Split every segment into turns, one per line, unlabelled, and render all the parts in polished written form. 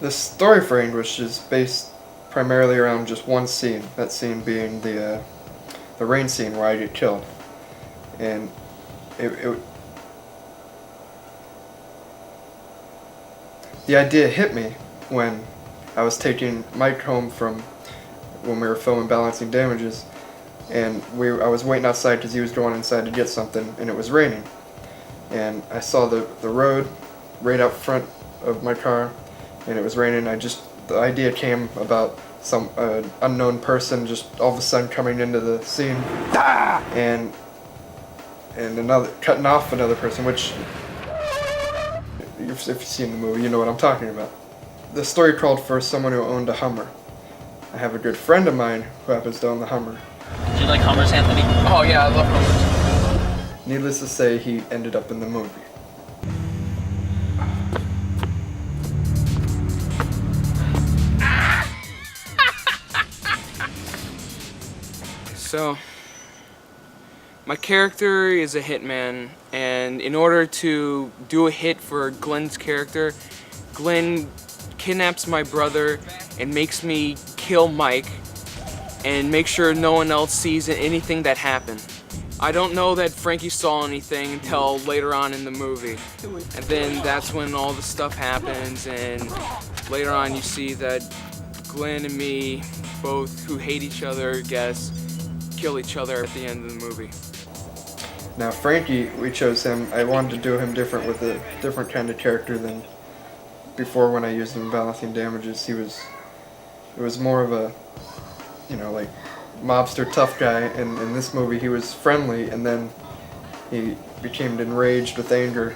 The story for Anguish is based primarily around just one scene. That scene being the rain scene where I get killed, and it the idea hit me when I was taking Mike home from when we were filming Balancing Damages, and I was waiting outside because he was going inside to get something, and it was raining, and I saw the road right out front of my car, and it was raining. The idea came about some unknown person just all of a sudden coming into the scene, and another cutting off another person, which if you've seen the movie, you know what I'm talking about. The story called for someone who owned a Hummer. I have a good friend of mine who happens to own the Hummer.
Do you like Hummers, Anthony? Oh yeah, I love Hummers.
Needless to say, he ended up in the movie.
So, my character is a hitman, and in order to do a hit for Glenn's character, Glenn kidnaps my brother and makes me kill Mike and make sure no one else sees anything that happened. I don't know that Frankie saw anything until later on in the movie, and then that's when all the stuff happens, and later on you see that Glenn and me, both who hate each other, kill each other at the end of the movie.
Now Frankie, we chose him. I wanted to do him different with a different kind of character than before when I used him in Balancing Damages. It was more of a, like mobster tough guy. And in this movie he was friendly, and then he became enraged with anger.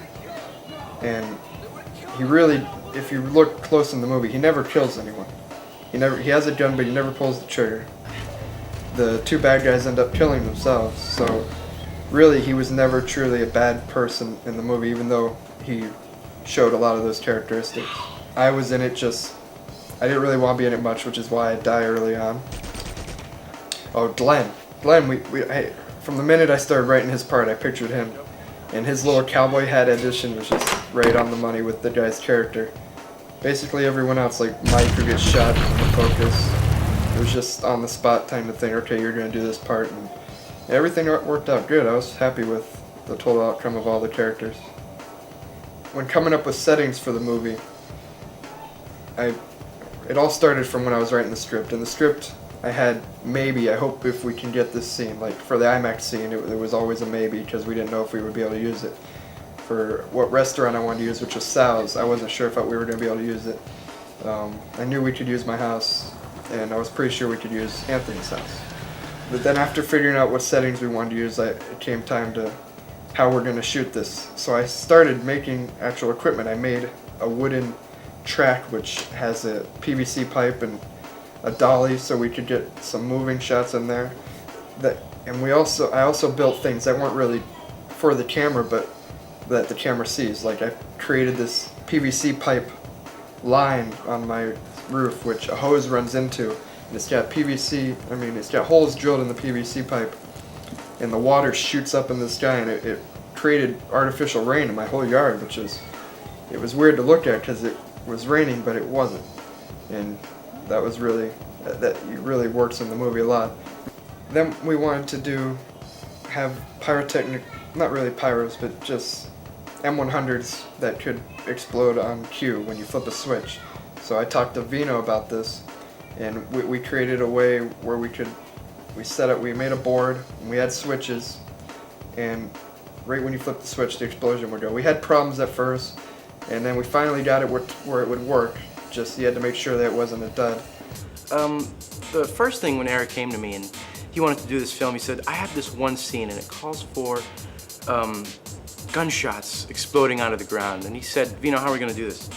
And he really, if you look close in the movie, he never kills anyone. He has a gun, but he never pulls the trigger. The two bad guys end up killing themselves, so really he was never truly a bad person in the movie, even though he showed a lot of those characteristics. I was in it I didn't really want to be in it much, which is why I die early on. Oh, Glenn, from the minute I started writing his part, I pictured him, and his little cowboy hat addition was just right on the money with the guy's character. Basically everyone else, like Mike who gets shot in the focus, it was just on the spot time to think, okay, you're going to do this part, and everything worked out good. I was happy with the total outcome of all the characters. When coming up with settings for the movie, it all started from when I was writing the script. In the script, I had maybe, I hope if we can get this scene, like for the IMAX scene, it was always a maybe because we didn't know if we would be able to use it. For what restaurant I wanted to use, which was Sal's, I wasn't sure if we were going to be able to use it. I knew we could use my house, and I was pretty sure we could use Anthony's house. But then after figuring out what settings we wanted to use, it came time to how we're going to shoot this. So I started making actual equipment. I made a wooden track which has a PVC pipe and a dolly so we could get some moving shots in there. I also built things that weren't really for the camera, but that the camera sees. Like I created this PVC pipe line on my roof which a hose runs into, and it's got it's got holes drilled in the PVC pipe, and the water shoots up in the sky, and it created artificial rain in my whole yard, it was weird to look at because it was raining but it wasn't, and that really works in the movie a lot. Then we wanted to have pyrotechnic, not really pyros, but just M100s that could explode on cue when you flip a switch. So I talked to Vino about this, and we created a way where we made a board, and we had switches, and right when you flip the switch, the explosion would go. We had problems at first, and then we finally got it where it would work, just you had to make sure that it wasn't a dud.
The first thing when Eric came to me and he wanted to do this film, he said, I have this one scene and it calls for gunshots exploding out of the ground. And he said, Vino, how are we going to do this?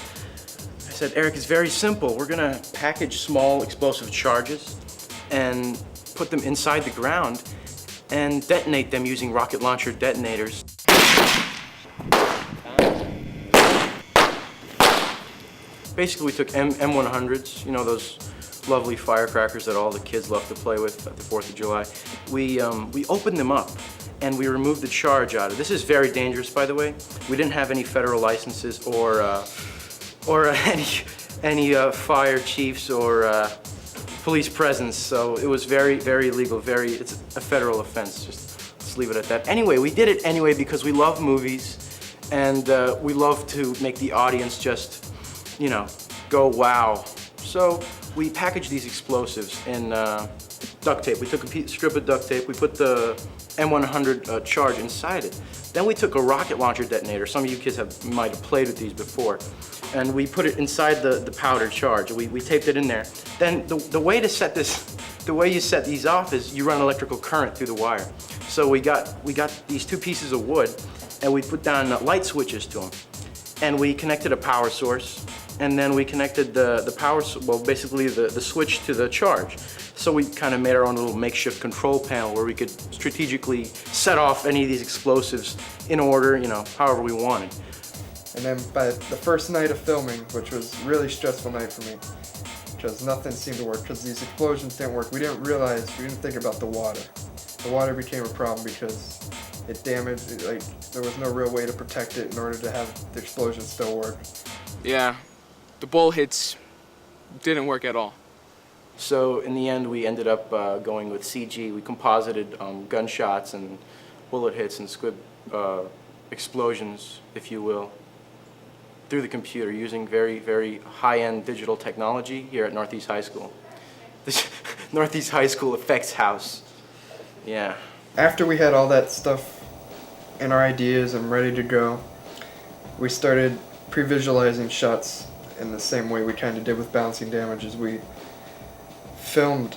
I said, Eric, it's very simple. We're going to package small explosive charges and put them inside the ground and detonate them using rocket launcher detonators. Basically, we took M100s, those lovely firecrackers that all the kids love to play with at the 4th of July. We opened them up and we removed the charge out of it. This is very dangerous, by the way. We didn't have any federal licenses or or any fire chiefs or police presence. So it was very, very legal. It's a federal offense. Just let's leave it at that. Anyway, we did it anyway because we love movies, and we love to make the audience just, you know, go wow. So we packaged these explosives in duct tape. We took a strip of duct tape, we put the M100 charge inside it. Then we took a rocket launcher detonator. Some of you kids might have played with these before. And we put it inside the powder charge. We taped it in there. Then the way to set this, the way you set these off is you run electrical current through the wire. So we got these two pieces of wood, and we put down light switches to them. And we connected a power source, and then we connected basically the switch to the charge. So we kind of made our own little makeshift control panel where we could strategically set off any of these explosives in order, you know, however we wanted.
And then by the first night of filming, which was a really stressful night for me, because nothing seemed to work, because these explosions didn't work, we didn't think about the water. The water became a problem because it damaged, like, there was no real way to protect it in order to have the explosion still work.
Yeah, the bullet hits didn't work at all.
So in the end, we ended up going with CG. We composited gunshots and bullet hits and squib explosions, if you will, through the computer using very, very high-end digital technology here at Northeast High School. This Northeast High School effects house. Yeah.
After we had all that stuff and our ideas and ready to go, we started pre-visualizing shots in the same way we kind of did with balancing damages. We filmed,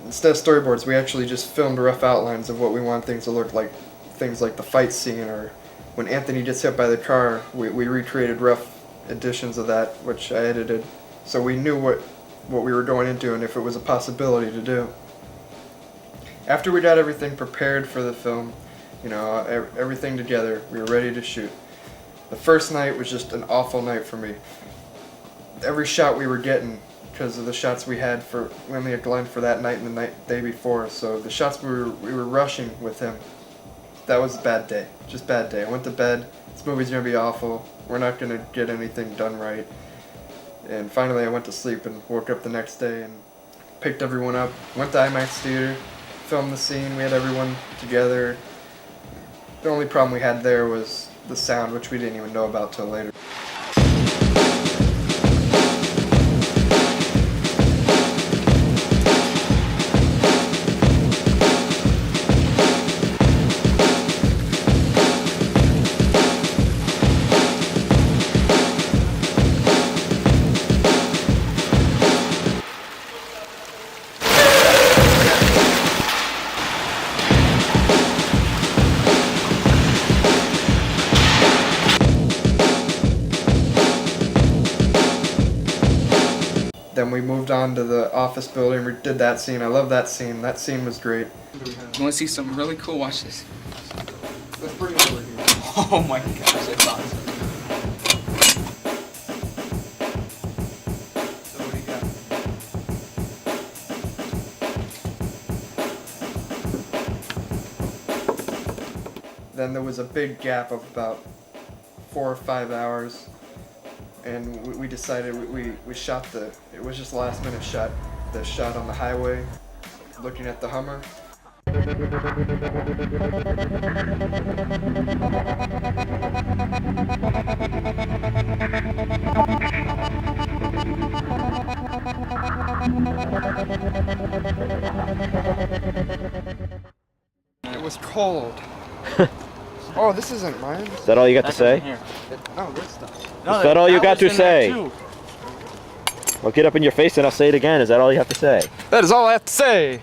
instead of storyboards, we actually just filmed rough outlines of what we want things to look like. Things like the fight scene, or when Anthony gets hit by the car, we recreated rough editions of that, which I edited. So we knew what we were going into and if it was a possibility to do. After we got everything prepared for the film, you know, everything together, we were ready to shoot. The first night was just an awful night for me. Every shot we were getting, because of the shots we had with Glenn for that night and the day before, so the shots we were rushing with him, that was a bad day, just bad day. I went to bed, this movie's gonna be awful, we're not gonna get anything done right. And finally I went to sleep and woke up the next day and picked everyone up, went to IMAX theater, filmed the scene, we had everyone together. The only problem we had there was the sound, which we didn't even know about till later. Then we moved on to the office building, we did that scene. I love that scene. That scene was great.
You want to see something really cool? Watch this.
Let's bring it over here.
Oh my gosh, that's awesome.
So what do you got? Then there was a big gap of about 4 or 5 hours. And we decided we shot it was just a last minute shot, the shot on the highway, looking at the Hummer. It was cold. Oh, this isn't mine.
Is that all you got to say?
Oh, this stuff.
Is that all you got to say? I'll get up in your face and I'll say it again. Is that all you have to say?
That is all I have to say.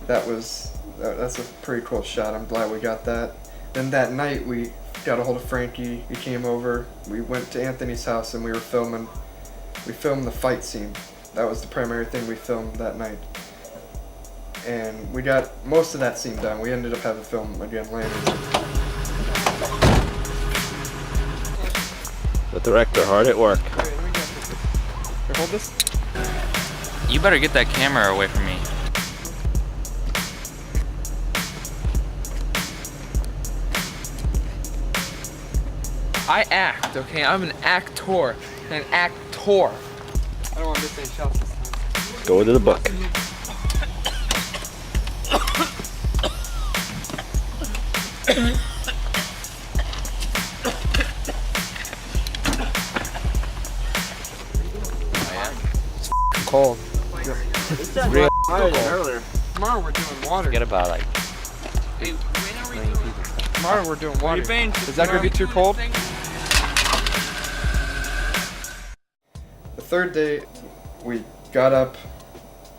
That's a pretty cool shot. I'm glad we got that. Then that night we got a hold of Frankie. He came over. We went to Anthony's house and we filmed the fight scene. That was the primary thing we filmed that night. And we got most of that scene done. We ended up having to film again later.
The director, hard at work.
Here, hold this.
You better get that camera away from me.
I act, okay? I'm an actor. An actor. I don't want to miss any shots this time.
Go to the book.
Cold.
It's real higher than earlier.
Tomorrow we're doing water.
Get about like
Tomorrow we're doing water. Is that gonna be too cold?
The third day, we got up,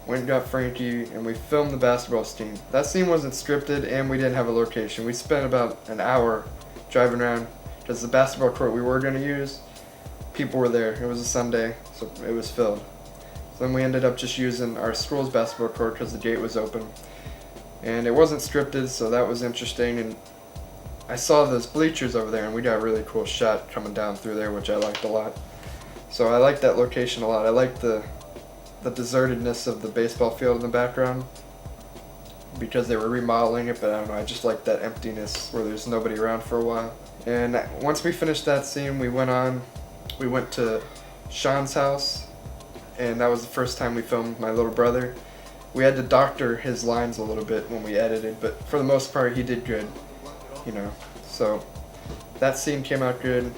went and got Frankie, and we filmed the basketball scene. That scene wasn't scripted, and we didn't have a location. We spent about an hour driving around, because the basketball court we were going to use, people were there. It was a Sunday, so it was filled. So then we ended up just using our school's basketball court because the gate was open. And it wasn't scripted, so that was interesting. And I saw those bleachers over there, and we got a really cool shot coming down through there, which I liked a lot. So I liked that location a lot. I liked the desertedness of the baseball field in the background because they were remodeling it, but I don't know, I just liked that emptiness where there's nobody around for a while. And once we finished that scene, we went to Sean's house, and that was the first time we filmed my little brother. We had to doctor his lines a little bit when we edited, but for the most part he did good, you know. So that scene came out good.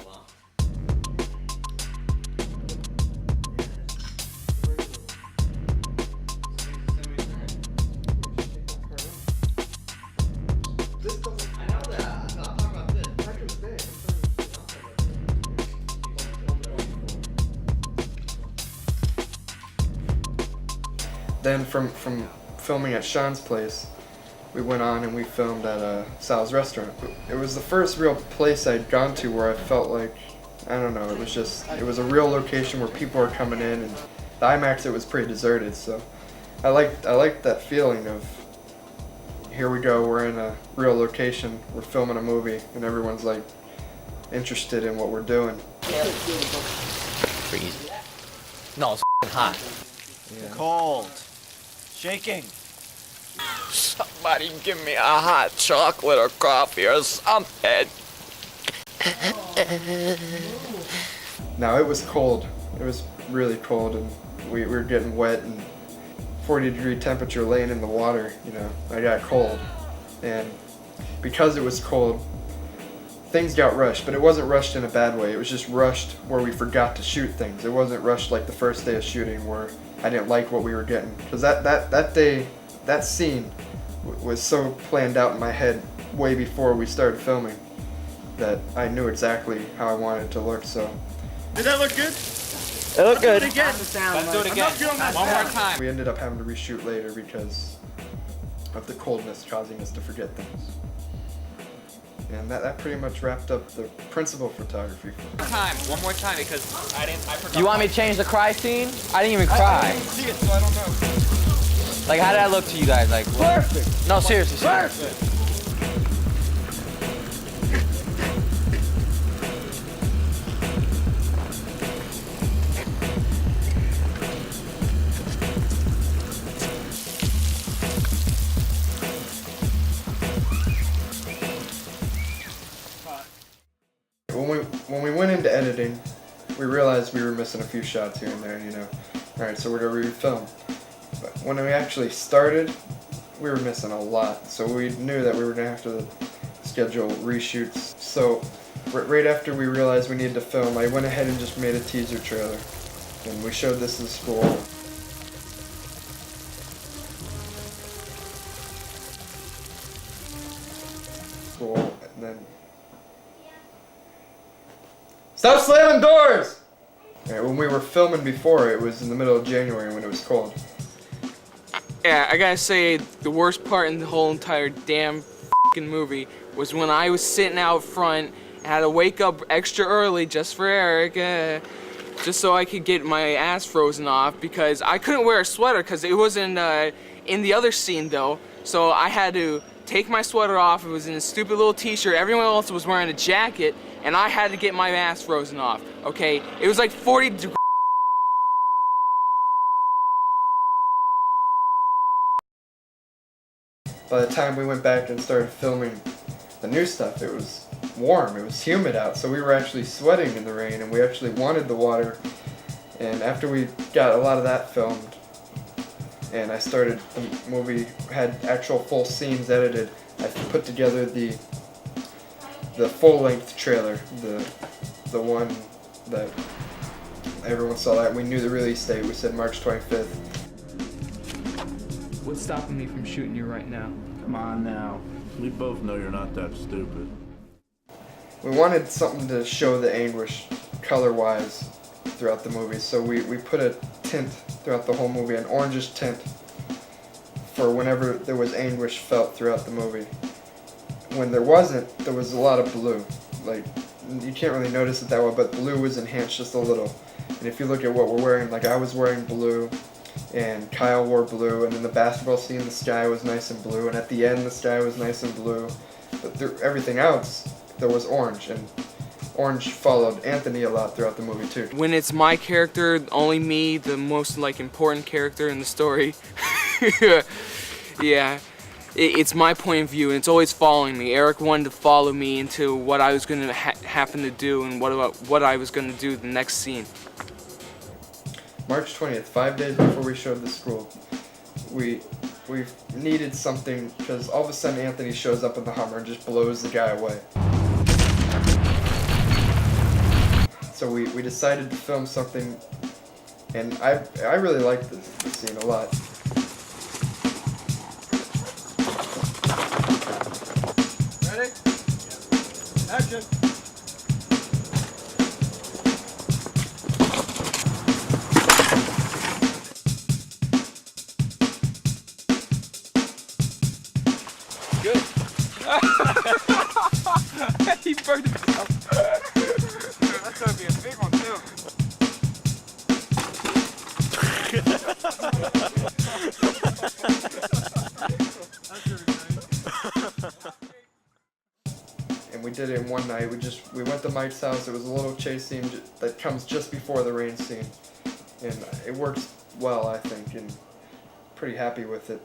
Then from filming at Sean's place, we went on and we filmed at Sal's restaurant. It was the first real place I'd gone to where I felt like, I don't know, it was a real location where people are coming in, and the IMAX, it was pretty deserted, so I liked that feeling of, here we go, we're in a real location, we're filming a movie, and everyone's like interested in what we're doing.
freeze.
No, it's hot.
Cold. Shaking.
Somebody give me a hot chocolate or coffee or something.
Now it was cold. It was really cold, and we were getting wet, and 40-degree temperature laying in the water, you know. I got cold, and because it was cold, things got rushed, but it wasn't rushed in a bad way. It was just rushed where we forgot to shoot things. It wasn't rushed like the first day of shooting where I didn't like what we were getting. Because that day, that scene was so planned out in my head way before we started filming that I knew exactly how I wanted it to look, so.
Did that look good?
It looked good.
Let's do it again. One more time.
We ended up having to reshoot later because of the coldness causing us to forget things. And that pretty much wrapped up the principal photography.
One more time because I forgot.
You want me to change the cry scene? I didn't even cry.
I didn't see it, so I don't know.
Like, how did that look to you guys? Like,
Perfect.
no, seriously.
Perfect.
When we went into editing, we realized we were missing a few shots here and there, you know. Alright, so we're going to refilm. But when we actually started, we were missing a lot. So we knew that we were going to have to schedule reshoots. So right after we realized we needed to film, I went ahead and just made a teaser trailer. And we showed this in school. And then... Stop slamming doors! Right, when we were filming before, it was in the middle of January when it was cold.
Yeah, I gotta say, the worst part in the whole entire damn f***ing movie was when I was sitting out front and had to wake up extra early just for Eric, just so I could get my ass frozen off because I couldn't wear a sweater because it wasn't in the other scene though. So I had to take my sweater off. It was in a stupid little t-shirt. Everyone else was wearing a jacket and I had to get my ass frozen off, okay? It was like 40 degrees.
By the time we went back and started filming the new stuff, it was warm. It was humid out, so we were actually sweating in the rain, and we actually wanted the water. And after we got a lot of that filmed, and I started, the movie had actual full scenes edited, I put together the full-length trailer, the one that everyone saw that. We knew the release date. We said March 25th.
What's stopping me from shooting you right now?
Come on now. We both know you're not that stupid.
We wanted something to show the anguish color-wise throughout the movie, so we put a tint throughout the whole movie, an orangish tint for whenever there was anguish felt throughout the movie. When there wasn't, there was a lot of blue. Like, you can't really notice it that well, but blue was enhanced just a little. And if you look at what we're wearing, like I was wearing blue, and Kyle wore blue, and in the basketball scene the sky was nice and blue, and at the end the sky was nice and blue. But through everything else, there was orange, and orange followed Anthony a lot throughout the movie too.
When it's my character, only me, the most like important character in the story, yeah, it's my point of view, and it's always following me. Eric wanted to follow me into what I was going to happen to do, and what I was going to do the next scene.
March 20th, 5 days before we showed the school, we needed something, because all of a sudden Anthony shows up in the Hummer and just blows the guy away. So we decided to film something, and I really liked this scene a lot.
Ready? Action!
Good. He burned himself. That's gonna be a big one too.
And we did it in one night. We went to Mike's house. It was a little chase scene that comes just before the rain scene, and it works well, I think, and pretty happy with it.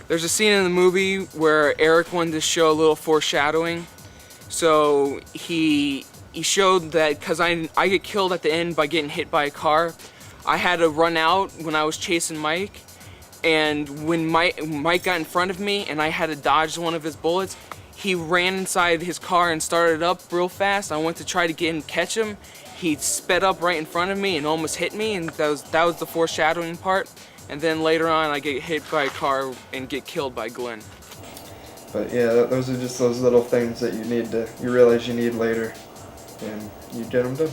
There's a scene in the movie where Eric wanted to show a little foreshadowing. So he showed that because I get killed at the end by getting hit by a car, I had to run out when I was chasing Mike. And when Mike got in front of me and I had to dodge one of his bullets, he ran inside his car and started up real fast. I went to try to get and catch him. He sped up right in front of me and almost hit me, and that was the foreshadowing part. And then later on, I get hit by a car and get killed by Glenn.
But yeah, those are just those little things that you realize you need later, and you get them done.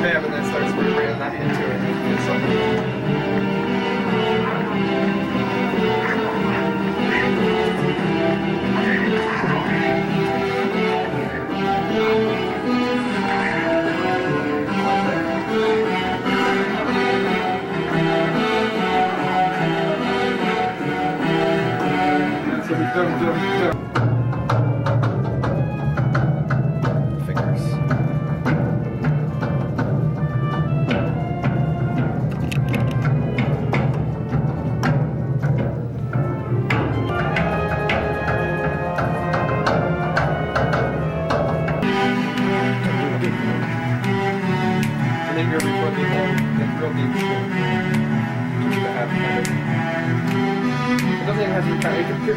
Bam, and then starts ran that into it and did something. So we filmed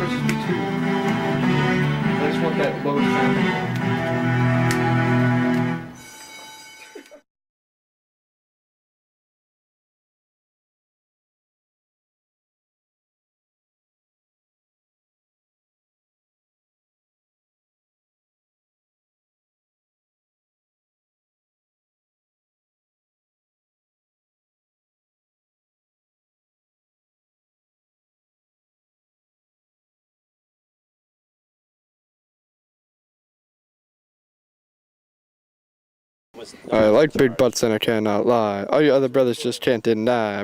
versus me too. I just want that low sound. I like big butts and I cannot lie. All you other brothers just can't deny.